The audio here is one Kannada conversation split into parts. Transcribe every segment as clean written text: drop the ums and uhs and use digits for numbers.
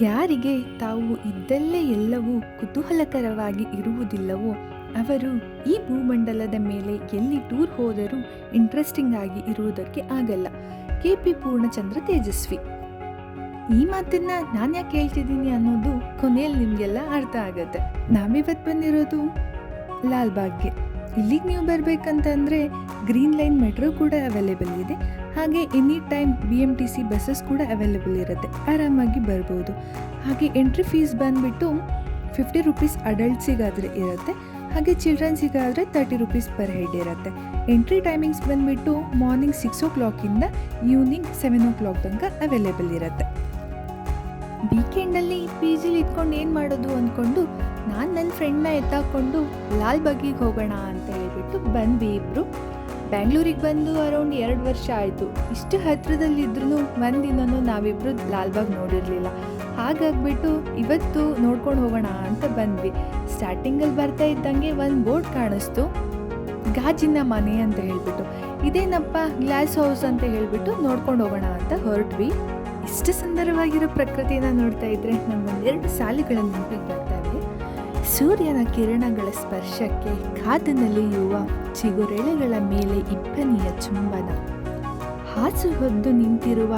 ಯಾರಿಗೆ ತಾವು ಇದ್ದಲ್ಲೇ ಎಲ್ಲವೂ ಕುತೂಹಲಕರವಾಗಿ ಇರುವುದಿಲ್ಲವೋ ಅವರು ಈ ಭೂಮಂಡಲದ ಮೇಲೆ ಎಲ್ಲಿ ಟೂರ್ ಹೋದರೂ ಇಂಟ್ರೆಸ್ಟಿಂಗ್ ಆಗಿ ಇರುವುದಕ್ಕೆ ಆಗಲ್ಲ. KP ಪೂರ್ಣಚಂದ್ರ ತೇಜಸ್ವಿ. ಈ ಮಾತನ್ನ ನಾನು ಯಾಕೆ ಹೇಳ್ತಿದ್ದೀನಿ ಅನ್ನೋದು ಕೊನೆಯಲ್ಲಿ ನಿಮಗೆಲ್ಲ ಅರ್ಥ ಆಗುತ್ತೆ. ನಾವಿವತ್ತು ಬಂದಿರೋದು ಲಾಲ್ಬಾಗ್ಗೆ. ಇಲ್ಲಿಗೆ ನೀವು ಬರಬೇಕಂತಂದರೆ ಗ್ರೀನ್ ಲೈನ್ ಮೆಟ್ರೋ ಕೂಡ ಅವೈಲೇಬಲ್ ಇದೆ. ಹಾಗೆ ಎನಿ ಟೈಮ್ BMTC ಬಸ್ಸಸ್ ಕೂಡ ಅವೈಲೇಬಲ್ ಇರುತ್ತೆ, ಆರಾಮಾಗಿ ಬರ್ಬೋದು. ಹಾಗೆ ಎಂಟ್ರಿ ಫೀಸ್ ಬಂದುಬಿಟ್ಟು 50 ರುಪೀಸ್ ಅಡಲ್ಟ್ಸಿಗಾದರೆ ಇರುತ್ತೆ, ಹಾಗೆ ಚಿಲ್ಡ್ರನ್ಸಿಗಾದರೆ 30 ರುಪೀಸ್ ಪರ್ ಹೆಡ್ ಇರುತ್ತೆ. ಎಂಟ್ರಿ ಟೈಮಿಂಗ್ಸ್ ಬಂದುಬಿಟ್ಟು ಮಾರ್ನಿಂಗ್ 6 o'clock ಈವ್ನಿಂಗ್ 7 o'clock ತನಕ ಅವೈಲೇಬಲ್ ಇರುತ್ತೆ. ವೀಕೆಂಡಲ್ಲಿ PGಲಿ ಇಟ್ಕೊಂಡು ಏನು ಮಾಡೋದು ಅಂದ್ಕೊಂಡು ನಾನು ನನ್ನ ಫ್ರೆಂಡ್ನ ಎತ್ತಾಕೊಂಡು ಲಾಲ್ಬಾಗಿಗೆ ಹೋಗೋಣ ಅಂತ ಹೇಳ್ಬಿಟ್ಟು ಬಂದ್ವಿ ಇಬ್ಬರು. ಬ್ಯಾಂಗ್ಳೂರಿಗೆ ಬಂದು ಅರೌಂಡ್ 2 ವರ್ಷ ಆಯಿತು. ಇಷ್ಟು ಹತ್ತಿರದಲ್ಲಿದ್ರೂ ಒಂದಿನೂ ನಾವಿಬ್ಬರು ಲಾಲ್ಬಾಗ್ ನೋಡಿರಲಿಲ್ಲ. ಹಾಗಾಗ್ಬಿಟ್ಟು ಇವತ್ತು ನೋಡ್ಕೊಂಡು ಹೋಗೋಣ ಅಂತ ಬಂದ್ವಿ. ಸ್ಟಾರ್ಟಿಂಗಲ್ಲಿ ಬರ್ತಾ ಇದ್ದಂಗೆ ಒಂದು ಬೋರ್ಡ್ ಕಾಣಿಸ್ತು, ಗಾಜಿನ ಮನೆ ಅಂತ ಹೇಳ್ಬಿಟ್ಟು. ಇದೇನಪ್ಪ ಗ್ಲಾಸ್ ಹೌಸ್ ಅಂತ ಹೇಳ್ಬಿಟ್ಟು ನೋಡ್ಕೊಂಡು ಹೋಗೋಣ ಅಂತ ಹೊರಟ್ವಿ. ಇಷ್ಟು ಸುಂದರವಾಗಿರೋ ಪ್ರಕೃತಿನ ನೋಡ್ತಾ ಇದ್ರೆ ನಮಗೊಂದೆರಡು ಸಾಲುಗಳ ನೆನಪಿಗೆ ಬರ್ತಾವೆ. ಸೂರ್ಯನ ಕಿರಣಗಳ ಸ್ಪರ್ಶಕ್ಕೆ ಕಾದು ನಲಿಯುವ ಚಿಗುರೆಳೆಗಳ ಮೇಲೆ ಇಬ್ಬನಿಯ ಚುಂಬನ, ಹಾಸು ಹೊದ್ದು ನಿಂತಿರುವ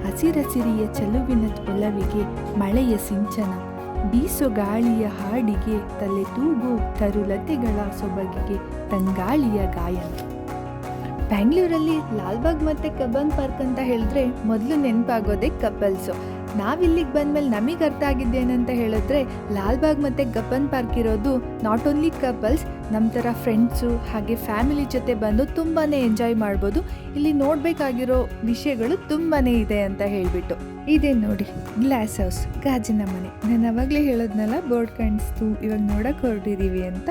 ಹಸಿರಸಿರಿಯ ಚಲುವಿನ ಒಲವಿಗೆ ಮಳೆಯ ಸಿಂಚನ, ಬೀಸೋ ಗಾಳಿಯ ಹಾಡಿಗೆ ತಲೆ ತೂಗು ತರುಲತೆಗಳ ಸೊಬಗಿಗೆ ತಂಗಾಳಿಯ ಗಾಯನ. ಬ್ಯಾಂಗ್ಳೂರಲ್ಲಿ ಲಾಲ್ಬಾಗ್ ಮತ್ತು ಕಬ್ಬನ್ ಪಾರ್ಕ್ ಅಂತ ಹೇಳಿದ್ರೆ ಮೊದಲು ನೆನಪಾಗೋದೇ ಕಪಲ್ಸು. ನಾವಿಲ್ಲಿಗೆ ಬಂದಮೇಲೆ ನಮಗೆ ಅರ್ಥ ಆಗಿದ್ದೇನಂತ ಹೇಳಿದ್ರೆ ಲಾಲ್ಬಾಗ್ ಮತ್ತು ಕಬ್ಬನ್ ಪಾರ್ಕ್ ಇರೋದು ನಾಟ್ ಓನ್ಲಿ ಕಪಲ್ಸ್, ನಮ್ಮ ಥರ ಫ್ರೆಂಡ್ಸು ಹಾಗೆ ಫ್ಯಾಮಿಲಿ ಜೊತೆ ಬಂದು ತುಂಬಾ ಎಂಜಾಯ್ ಮಾಡ್ಬೋದು. ಇಲ್ಲಿ ನೋಡಬೇಕಾಗಿರೋ ವಿಷಯಗಳು ತುಂಬಾ ಇದೆ ಅಂತ ಹೇಳಿಬಿಟ್ಟು. ಇದೇ ನೋಡಿ ಗ್ಲಾಸ್ ಹೌಸ್, ಗಾಜಿನ ಮನೆ. ನಾನು ಅವಾಗಲೇ ಹೇಳೋದ್ನಲ್ಲ ಬೋರ್ಡ್ ಕಾಣಿಸ್ತು, ಇವಾಗ ನೋಡೋಕೆ ಹೊರಟಿದ್ದೀವಿ ಅಂತ.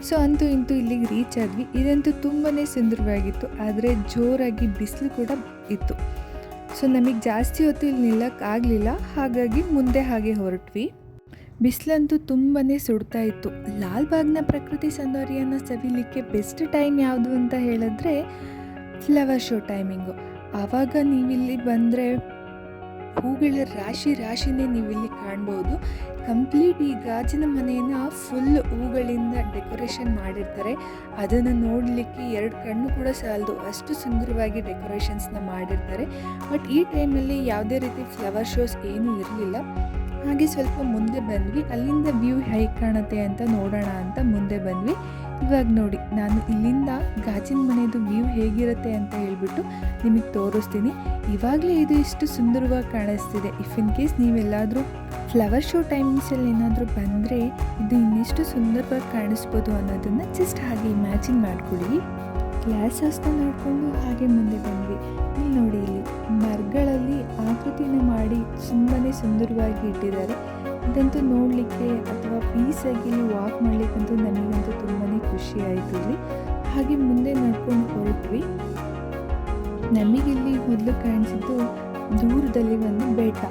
ಸೊ ಅಂತೂ ಇಂತೂ ಇಲ್ಲಿಗೆ ರೀಚ್ ಆದ್ವಿ. ಇದಂತೂ ತುಂಬಾ ಸುಂದರವಾಗಿತ್ತು, ಆದರೆ ಜೋರಾಗಿ ಬಿಸಿಲು ಕೂಡ ಇತ್ತು. ಸೊ ನಮಗೆ ಜಾಸ್ತಿ ಹೊತ್ತು ಇಲ್ಲಿ ನಿಲ್ಲಕ್ಕಾಗಲಿಲ್ಲ, ಹಾಗಾಗಿ ಮುಂದೆ ಹಾಗೆ ಹೊರಟ್ವಿ. ಬಿಸಿಲಂತೂ ತುಂಬಾ ಸುಡ್ತಾ ಇತ್ತು. ಲಾಲ್ಬಾಗ್ನ ಪ್ರಕೃತಿ ಸೌಂದರ್ಯನ ಸವಿಲಿಕ್ಕೆ ಬೆಸ್ಟ್ ಟೈಮ್ ಯಾವುದು ಅಂತ ಹೇಳಿದ್ರೆ ಫ್ಲವರ್ ಶೋ ಟೈಮಿಂಗು. ಆವಾಗ ನೀವಿಲ್ಲಿ ಬಂದರೆ ಹೂಗಳ ರಾಶಿನೇ ನೀವಿಲ್ಲಿ ಕಾಣ್ಬೋದು. ಕಂಪ್ಲೀಟ್ ಈ ಗಾಜಿನ ಮನೆಯನ್ನು ಫುಲ್ ಹೂಗಳಿಂದ ಡೆಕೋರೇಷನ್ ಮಾಡಿರ್ತಾರೆ. ಅದನ್ನು ನೋಡಲಿಕ್ಕೆ 2 ಕಣ್ಣು ಕೂಡ ಸಾಲದು, ಅಷ್ಟು ಸುಂದರವಾಗಿ ಡೆಕೋರೇಷನ್ಸ್ನ ಮಾಡಿರ್ತಾರೆ. ಬಟ್ ಈ ಟೈಮಲ್ಲಿ ಯಾವುದೇ ರೀತಿ ಫ್ಲವರ್ ಶೋಸ್ ಏನೂ ಇರಲಿಲ್ಲ. ಹಾಗೆ ಸ್ವಲ್ಪ ಮುಂದೆ ಬಂದ್ವಿ, ಅಲ್ಲಿಂದ ವ್ಯೂ ಹೇಗೆ ಕಾಣುತ್ತೆ ಅಂತ ನೋಡೋಣ ಅಂತ ಮುಂದೆ ಬಂದ್ವಿ. ಇವಾಗ ನೋಡಿ, ನಾನು ಇಲ್ಲಿಂದ ಗಾಜಿನ ಮನೆಯದು ವ್ಯೂ ಹೇಗಿರುತ್ತೆ ಅಂತ ಹೇಳ್ಬಿಟ್ಟು ನಿಮಗೆ ತೋರಿಸ್ತೀನಿ. ಇವಾಗಲೇ ಇದು ಇಷ್ಟು ಸುಂದರವಾಗಿ ಕಾಣಿಸ್ತಿದೆ. ಇಫ್ ಇನ್ ಕೇಸ್ ನೀವೆಲ್ಲಾದರೂ ಫ್ಲವರ್ ಶೋ ಟೈಮಿಂಗ್ಸಲ್ಲಿ ಏನಾದರೂ ಬಂದರೆ ಇದು ಇನ್ನೆಷ್ಟು ಸುಂದರವಾಗಿ ಕಾಣಿಸ್ಬೋದು ಅನ್ನೋದನ್ನು ಜಸ್ಟ್ ಹಾಗೆ ಇಮ್ಯಾಜಿನ್ ಮಾಡಿಕೊಡಿ. ಗ್ಲಾಸ್ ಹೌಸ್ನ ನೋಡಿಕೊಂಡು ಹಾಗೆ ಮುಂದೆ ಬಂದ್ವಿ. ಇಲ್ಲಿ ನೋಡಿ, ಇಲ್ಲಿ ಮರಗಳಲ್ಲಿ ಆಕೃತಿನ ಮಾಡಿ ತುಂಬಾ ಸುಂದರವಾಗಿ ಇಟ್ಟಿದ್ದಾರೆ. ಇದಂತೂ ನೋಡಲಿಕ್ಕೆ ಅಥವಾ ಪೀಸಾಗಿ ಇಲ್ಲಿ ವಾಕ್ ಮಾಡಲಿಕ್ಕಂತೂ ನನಗಂತೂ ತುಂಬಾ ಖುಷಿ ಆಯಿತು ಇಲ್ಲಿ. ಹಾಗೆ ಮುಂದೆ ನಡ್ಕೊಂಡು ಹೊರಟ್ವಿ. ನಮಗಿಲ್ಲಿ ಮೊದಲು ಕಾಣಿಸಿದ್ದು ದೂರದಲ್ಲಿ ಒಂದು ಬೆಟ್ಟ.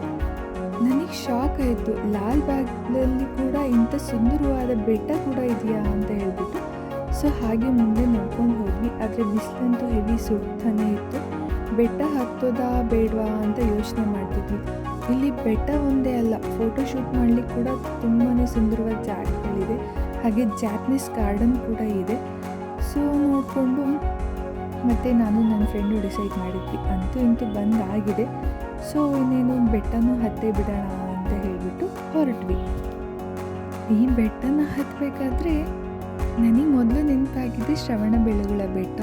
ನನಗೆ ಶಾಕ್ ಆಯಿತು, ಲಾಲ್ಬಾಗ್ನಲ್ಲಿ ಕೂಡ ಇಂಥ ಸುಂದರವಾದ ಬೆಟ್ಟ ಕೂಡ ಇದೆಯಾ ಅಂತ ಹೇಳ್ಬಿಟ್ಟು. ಸೊ ಹಾಗೆ ಮುಂದೆ ನಡ್ಕೊಂಡು ಹೋದ್ವಿ. ಆದರೆ ಬಿಸಿಲಂತೂ ಹೆವಿ ಸುಡ್ತಾನೆ ಇತ್ತು. ಬೆಟ್ಟ ಹತ್ತೋದಾ ಬೇಡವಾ ಅಂತ ಯೋಚನೆ ಮಾಡ್ತಿದ್ವಿ. ಇಲ್ಲಿ ಬೆಟ್ಟ ಒಂದೇ ಅಲ್ಲ, ಫೋಟೋಶೂಟ್ ಮಾಡಲಿಕ್ಕೆ ಕೂಡ ತುಂಬಾ ಸುಂದರವಾದ ಜಾಗಗಳಿದೆ. ಹಾಗೆ ಜಾಪನೀಸ್ ಗಾರ್ಡನ್ ಕೂಡ ಇದೆ. ಸೊ ನೋಡಿಕೊಂಡು ಮತ್ತು ನಾನು ನನ್ನ ಫ್ರೆಂಡು ಡಿಸೈಡ್ ಮಾಡಿದ್ವಿ, ಅಂತೂ ಇಂತೂ ಬಂದಾಗಿದೆ. ಸೊ ಇನ್ನೇನು ಬೆಟ್ಟನೂ ಹತ್ತೇ ಬಿಡೋಣ ಅಂತ ಹೇಳಿಬಿಟ್ಟು ಹೊರಟ್ವಿ. ಈ ಬೆಟ್ಟನ ಹತ್ತಬೇಕಾದ್ರೆ ನನಗೆ ಮೊದಲು ನೆನಪಾಗಿದೆ ಶ್ರವಣಬೆಳಗೊಳ ಬೆಟ್ಟ.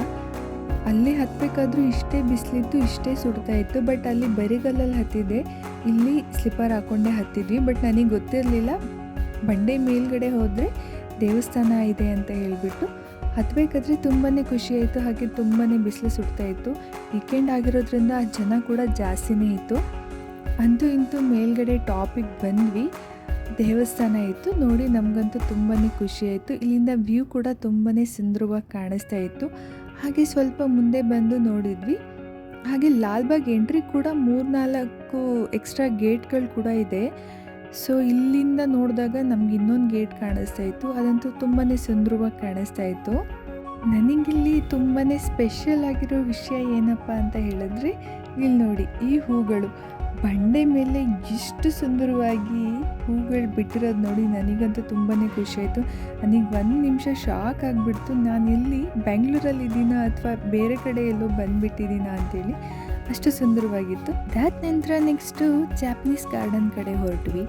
ಅಲ್ಲಿ ಹತ್ತಬೇಕಾದ್ರೂ ಇಷ್ಟೇ ಬಿಸಿಲಿತ್ತು, ಇಷ್ಟೇ ಸುಡ್ತಾ ಇತ್ತು. ಬಟ್ ಅಲ್ಲಿ ಬರಿಗಲ್ಲಲ್ಲಿ ಹತ್ತಿದೆ, ಇಲ್ಲಿ ಸ್ಲಿಪ್ಪರ್ ಹಾಕ್ಕೊಂಡೇ ಹತ್ತಿದ್ವಿ. ಬಟ್ ನನಗೆ ಗೊತ್ತಿರಲಿಲ್ಲ ಬಂಡೆ ಮೇಲ್ಗಡೆ ಹೋದರೆ ದೇವಸ್ಥಾನ ಇದೆ ಅಂತ ಹೇಳಿಬಿಟ್ಟು. ಹತ್ತಬೇಕಾದ್ರೆ ತುಂಬಾ ಖುಷಿಯಾಯಿತು. ಹಾಗೆ ತುಂಬಾ ಬಿಸಿಲು ಸುಡ್ತಾ ಇತ್ತು. ವೀಕೆಂಡ್ ಆಗಿರೋದ್ರಿಂದ ಜನ ಕೂಡ ಜಾಸ್ತಿನೇ ಇತ್ತು. ಅಂತೂ ಇಂತೂ ಮೇಲ್ಗಡೆ ಟಾಪಿಗೆ ಬಂದ್ವಿ. ದೇವಸ್ಥಾನ ಇತ್ತು ನೋಡಿ, ನಮಗಂತೂ ತುಂಬಾ ಖುಷಿಯಾಯಿತು. ಇಲ್ಲಿಂದ ವ್ಯೂ ಕೂಡ ತುಂಬಾ ಸುಂದರವಾಗಿ ಕಾಣಿಸ್ತಾ ಇತ್ತು. ಹಾಗೆ ಸ್ವಲ್ಪ ಮುಂದೆ ಬಂದು ನೋಡಿದ್ವಿ. ಹಾಗೆ ಲಾಲ್ಬಾಗ್ ಎಂಟ್ರಿ ಕೂಡ 3-4 ಎಕ್ಸ್ಟ್ರಾ ಗೇಟ್ಗಳು ಕೂಡ ಇದೆ. ಸೊ ಇಲ್ಲಿಂದ ನೋಡಿದಾಗ ನಮ್ಗೆ ಇನ್ನೊಂದು ಗೇಟ್ ಕಾಣಿಸ್ತಾ ಇತ್ತು, ಅದಂತೂ ತುಂಬಾ ಸುಂದರವಾಗಿ ಕಾಣಿಸ್ತಾ ಇತ್ತು. ನನಗಿಲ್ಲಿ ತುಂಬಾ ಸ್ಪೆಷಲ್ ಆಗಿರೋ ವಿಷಯ ಏನಪ್ಪ ಅಂತ ಹೇಳಿದ್ರೆ ಇಲ್ಲಿ ನೋಡಿ, ಈ ಹೂಗಳು ಬಂಡೆ ಮೇಲೆ ಇಷ್ಟು ಸುಂದರವಾಗಿ ಹೂಗಳು ಬಿಟ್ಟಿರೋದು ನೋಡಿ ನನಗಂತೂ ತುಂಬಾ ಖುಷಿ ಆಯಿತು. ನನಗೆ ಒಂದು ನಿಮಿಷ ಶಾಕ್ ಆಗಿಬಿಡ್ತು, ನಾನು ಇಲ್ಲಿ ಬೆಂಗಳೂರಲ್ಲಿದ್ದೀನಾ ಅಥವಾ ಬೇರೆ ಕಡೆ ಎಲ್ಲೋ ಬಂದುಬಿಟ್ಟಿದ್ದೀನಾ ಅಂತೇಳಿ. ಅಷ್ಟು ಸುಂದರವಾಗಿತ್ತು. ಅದಾದ ನಂತರ ನೆಕ್ಸ್ಟು ಜಾಪನೀಸ್ ಗಾರ್ಡನ್ ಕಡೆ ಹೊರಟ್ವಿ.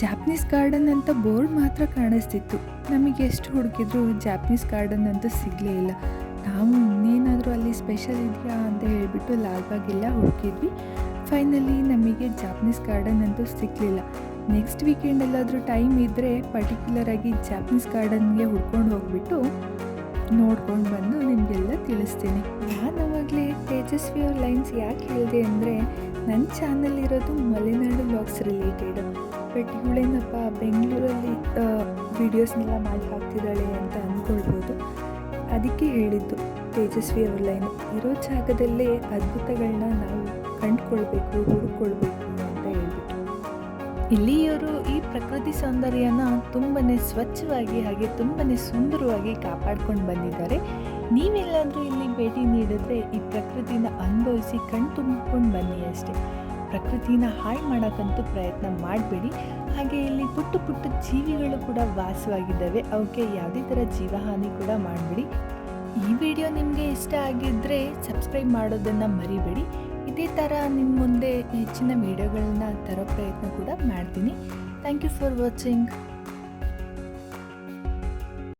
ಜಾಪನೀಸ್ ಗಾರ್ಡನ್ ಅಂತ ಬೋರ್ಡ್ ಮಾತ್ರ ಕಾಣಿಸ್ತಿತ್ತು. ನಮಗೆ ಎಷ್ಟು ಹುಡುಕಿದ್ರು ಜಾಪನೀಸ್ ಗಾರ್ಡನ್ ಅಂತೂ ಸಿಗಲೇ ಇಲ್ಲ. ನಾವು ಇನ್ನೇನಾದರೂ ಅಲ್ಲಿ ಸ್ಪೆಷಲ್ ಇದೆಯಾ ಅಂತ ಹೇಳಿಬಿಟ್ಟು ಲಾಲ್ಬಾಗೆಲ್ಲ ಹುಡುಕಿದ್ವಿ. ಫೈನಲಿ ನಮಗೆ ಜಾಪನೀಸ್ ಗಾರ್ಡನ್ ಅಂತೂ ಸಿಗಲಿಲ್ಲ. ನೆಕ್ಸ್ಟ್ ವೀಕೆಂಡಲ್ಲಾದರೂ ಟೈಮ್ ಇದ್ದರೆ ಪರ್ಟಿಕ್ಯುಲರಾಗಿ ಜಾಪನೀಸ್ ಗಾರ್ಡನ್ಗೆ ಹುಡ್ಕೊಂಡು ಹೋಗ್ಬಿಟ್ಟು ನೋಡ್ಕೊಂಡು ಬಂದು ನಿಮಗೆಲ್ಲ ತಿಳಿಸ್ತೀನಿ. ನಾನು ಅವಾಗಲೇ ತೇಜಸ್ವಿ ಅವ್ರ ಲೈನ್ಸ್ ಯಾಕೆ ಹೇಳಿದೆ ಅಂದರೆ, ನನ್ನ ಚಾನಲ್ ಇರೋದು ಮಲೆನಾಡು ವ್ಲಾಗ್ಸ್ ರಿಲೇಟೆಡ್. ಬಟ್ ಇವಳೇನಪ್ಪ ಬೆಂಗಳೂರಲ್ಲಿ ವೀಡಿಯೋಸ್ನೆಲ್ಲ ಮಾಡಿ ಹಾಕ್ತಿದ್ದಾಳೆ ಅಂತ ಅಂದ್ಕೊಳ್ಬೋದು. ಅದಕ್ಕೆ ಹೇಳಿದ್ದು ತೇಜಸ್ವಿ ಅವ್ರ ಲೈನು. ಇರೋ ಜಾಗದಲ್ಲೇ ಅದ್ಭುತಗಳನ್ನ ನಾವು ಕಂಡುಕೊಳ್ಬೇಕು, ಹುಡುಕೊಳ್ಬೇಕು ಅಂತ ಹೇಳ್ಬಿಟ್ಟು. ಇಲ್ಲಿಯವರು ಈ ಪ್ರಕೃತಿ ಸೌಂದರ್ಯನ ತುಂಬಾ ಸ್ವಚ್ಛವಾಗಿ ಹಾಗೆ ತುಂಬಾ ಸುಂದರವಾಗಿ ಕಾಪಾಡ್ಕೊಂಡು ಬಂದಿದ್ದಾರೆ. ನೀವೆಲ್ಲಾದರೂ ಇಲ್ಲಿ ಭೇಟಿ ನೀಡಿದ್ರೆ ಈ ಪ್ರಕೃತಿನ ಅನುಭವಿಸಿ ಕಣ್ ತುಂಬಿಕೊಂಡು ಬನ್ನಿ ಅಷ್ಟೇ. ಪ್ರಕೃತಿನ ಹಾಳು ಮಾಡೋಕ್ಕಂತೂ ಪ್ರಯತ್ನ ಮಾಡಬೇಡಿ. ಹಾಗೆ ಇಲ್ಲಿ ಪುಟ್ಟ ಪುಟ್ಟ ಜೀವಿಗಳು ಕೂಡ ವಾಸವಾಗಿದ್ದಾವೆ, ಅವಕ್ಕೆ ಯಾವುದೇ ಥರ ಜೀವಹಾನಿ ಕೂಡ ಮಾಡಬೇಡಿ. ಈ ವಿಡಿಯೋ ನಿಮಗೆ ಇಷ್ಟ ಆಗಿದ್ದರೆ ಸಬ್ಸ್ಕ್ರೈಬ್ ಮಾಡೋದನ್ನು ಮರಿಬೇಡಿ. ಇದೇ ಥರ ನಿಮ್ಮ ಮುಂದೆ ಹೆಚ್ಚಿನ ವಿಡಿಯೋಗಳನ್ನ ತರೋ ಪ್ರಯತ್ನ ಕೂಡ ಮಾಡ್ತೀನಿ. Thank you for watching.